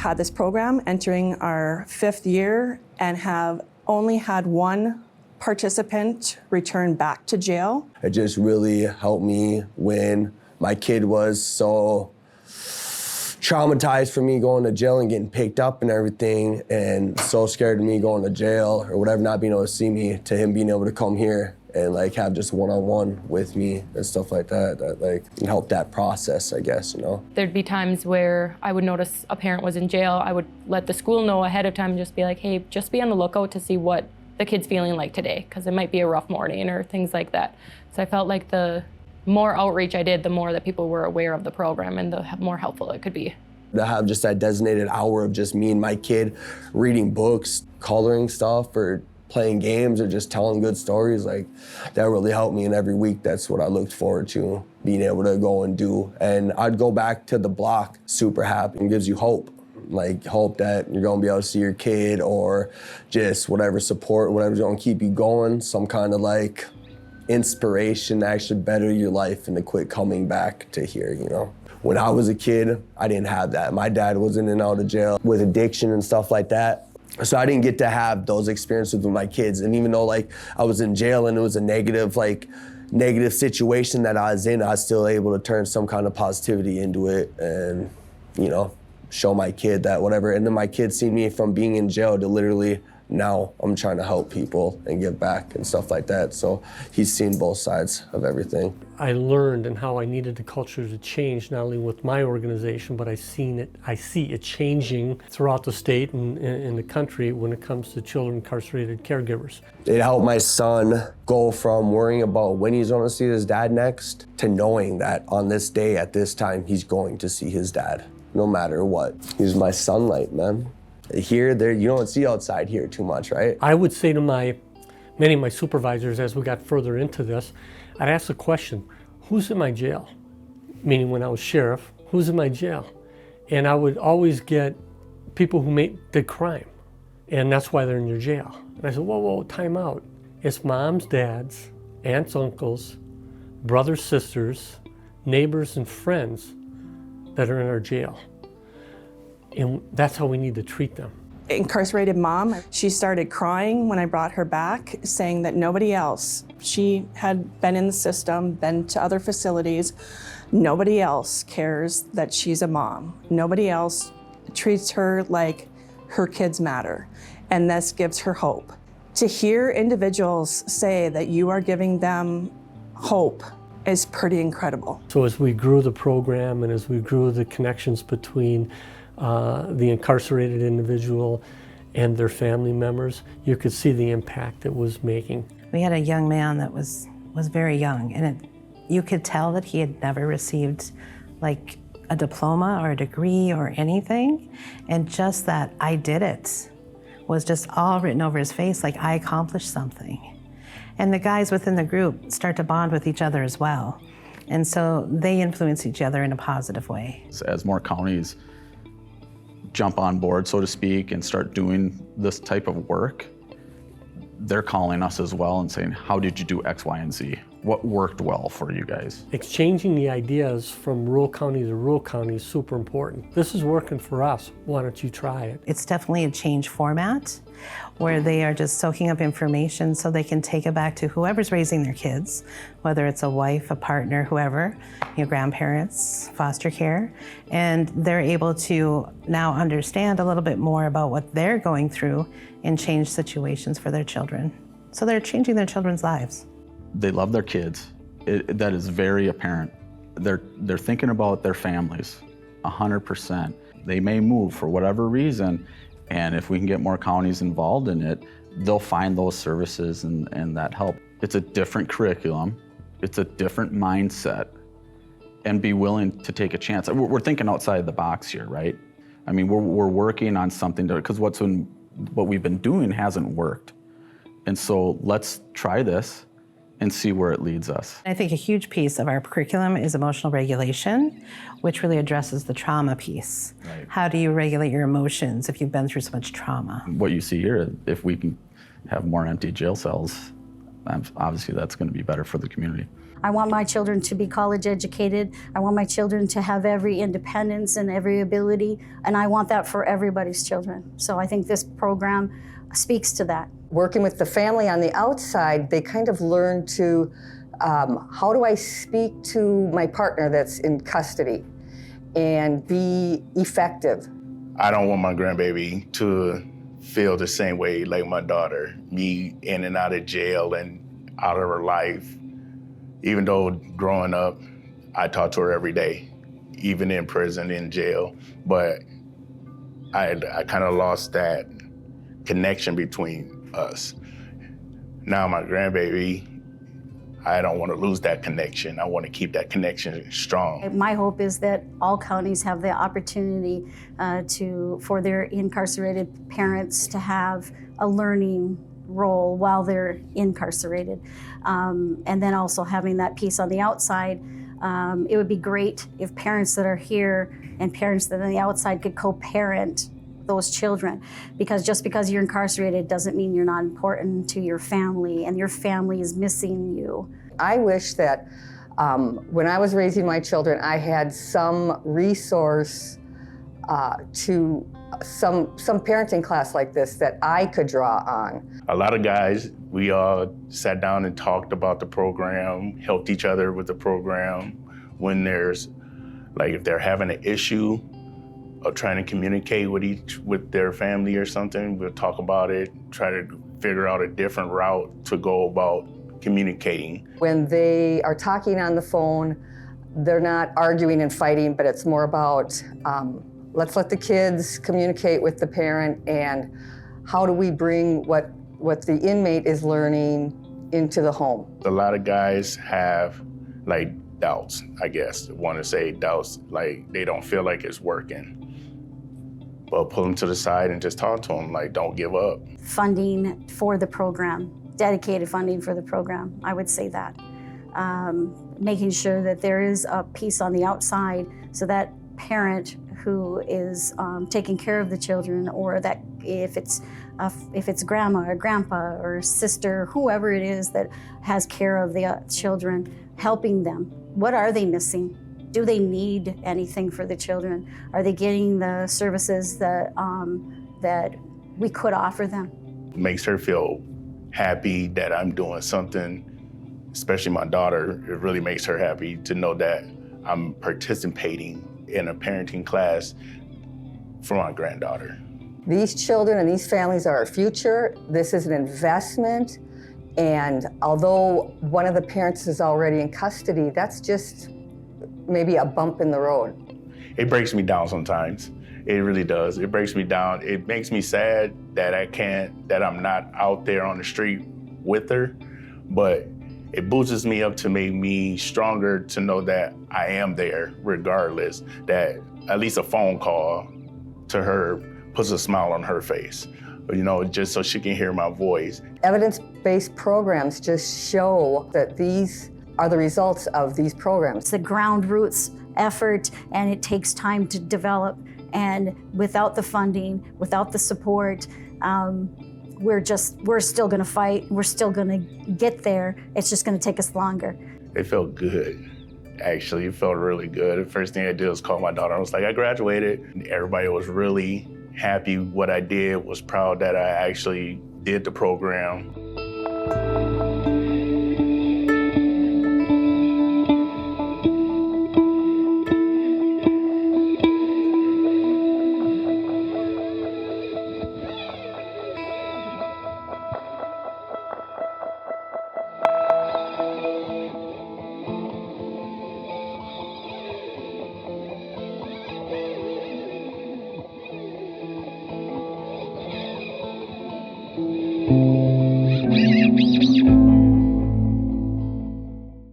had this program entering our 5th year and have only had one participant return back to jail. It just really helped me when my kid was so traumatized for me going to jail and getting picked up and everything, and so scared of me going to jail or whatever, not being able to see me, to him being able to come here and like have just one-on-one with me and stuff like that, that like helped that process, I guess, you know. There'd be times where I would notice a parent was in jail. I would let the school know ahead of time, just be like, hey, just be on the lookout to see what the kid's feeling like today, because it might be a rough morning or things like that. So I felt like the more outreach I did, the more that people were aware of the program and the more helpful it could be. To have just that designated hour of just me and my kid reading books, coloring stuff, or playing games, or just telling good stories, like that really helped me. And every week, that's what I looked forward to, being able to go and do. And I'd go back to the block super happy. It gives you hope, like hope that you're gonna be able to see your kid, or just whatever support, whatever's gonna keep you going, some kind of like inspiration to actually better your life and to quit coming back to here, you know. When I was a kid, I didn't have that. My dad was in and out of jail with addiction and stuff like that. So I didn't get to have those experiences with my kids. And even though like I was in jail and it was a negative situation that I was in, I was still able to turn some kind of positivity into it and, you know, show my kid that whatever. And then my kid seen me from being in jail to literally now I'm trying to help people and give back and stuff like that. So he's seen both sides of everything. I learned and how I needed the culture to change, not only with my organization, but I see it changing throughout the state and in the country when it comes to children incarcerated caregivers. It helped my son go from worrying about when he's going to see his dad next to knowing that on this day at this time he's going to see his dad, no matter what. He's my sunlight, man. Here, there, you don't see outside here too much, right? I would say to many of my supervisors as we got further into this, I'd ask the question, who's in my jail? Meaning when I was sheriff, who's in my jail? And I would always get people who did crime, and that's why they're in your jail. And I said, whoa, time out. It's moms, dads, aunts, uncles, brothers, sisters, neighbors, and friends that are in our jail. And that's how we need to treat them. Incarcerated mom, she started crying when I brought her back, saying that nobody else, she had been in the system, been to other facilities, nobody else cares that she's a mom. Nobody else treats her like her kids matter, and this gives her hope. To hear individuals say that you are giving them hope is pretty incredible. So as we grew the program and as we grew the connections between the incarcerated individual and their family members, you could see the impact it was making. We had a young man that was very young, and you could tell that he had never received like a diploma or a degree or anything, and just that I did it was just all written over his face, like I accomplished something. And the guys within the group start to bond with each other as well, and so they influence each other in a positive way. As more counties jump on board, so to speak, and start doing this type of work, they're calling us as well and saying, how did you do X, Y, and Z? What worked well for you guys? Exchanging the ideas from rural county to rural county is super important. This is working for us. Why don't you try it? It's definitely a change format where they are just soaking up information so they can take it back to whoever's raising their kids, whether it's a wife, a partner, whoever, grandparents, foster care, and they're able to now understand a little bit more about what they're going through and change situations for their children. So they're changing their children's lives. They love their kids. That is very apparent. They're thinking about their families, 100%. They may move for whatever reason, and if we can get more counties involved in it, they'll find those services and that help. It's a different curriculum, it's a different mindset, and be willing to take a chance. We're thinking outside the box here, right? I mean, we're working on something because what we've been doing hasn't worked. And so let's try this and see where it leads us. I think a huge piece of our curriculum is emotional regulation, which really addresses the trauma piece. Right. How do you regulate your emotions if you've been through so much trauma? What you see here, if we can have more empty jail cells, obviously that's going to be better for the community. I want my children to be college educated. I want my children to have every independence and every ability, and I want that for everybody's children. So I think this program speaks to that. Working with the family on the outside, they kind of learn to, how do I speak to my partner that's in custody and be effective? I don't want my grandbaby to feel the same way like my daughter, me in and out of jail and out of her life. Even though growing up, I talked to her every day, even in prison, in jail, but I kind of lost that connection between us. Now my grandbaby, I don't want to lose that connection. I want to keep that connection strong. My hope is that all counties have the opportunity for their incarcerated parents to have a learning role while they're incarcerated. And then also having that piece on the outside. It would be great if parents that are here and parents that are on the outside could co-parent those children, because just because you're incarcerated doesn't mean you're not important to your family, and your family is missing you. I wish that when I was raising my children, I had some resource to some parenting class like this that I could draw on. A lot of guys, we all sat down and talked about the program, helped each other with the program. When there's, like, if they're having an issue of trying to communicate with their family or something, we'll talk about it, try to figure out a different route to go about communicating. When they are talking on the phone, they're not arguing and fighting, but it's more about let's let the kids communicate with the parent, and how do we bring what the inmate is learning into the home. A lot of guys have, like, doubts, I guess. Want to say doubts, like they don't feel like it's working. Well, pull them to the side and just talk to them, like, don't give up. Funding for the program, dedicated funding for the program, I would say that. Making sure that there is a piece on the outside so that parent who is taking care of the children, or that if it's grandma or grandpa or sister, whoever it is that has care of the children, helping them. What are they missing? Do they need anything for the children? Are they getting the services that we could offer them? It makes her feel happy that I'm doing something, especially my daughter. It really makes her happy to know that I'm participating in a parenting class for my granddaughter. These children and these families are our future. This is an investment. And although one of the parents is already in custody, that's just maybe a bump in the road. It breaks me down sometimes. It really does. It breaks me down. It makes me sad that that I'm not out there on the street with her, but it boosts me up to make me stronger to know that I am there regardless, that at least a phone call to her puts a smile on her face, just so she can hear my voice. Evidence-based programs just show that these are the results of these programs. It's the ground roots effort, and it takes time to develop. And without the funding, without the support, we're still gonna fight. We're still gonna get there. It's just gonna take us longer. It felt good. Actually, it felt really good. The first thing I did was call my daughter. I was like, I graduated. Everybody was really happy what I did, was proud that I actually did the program.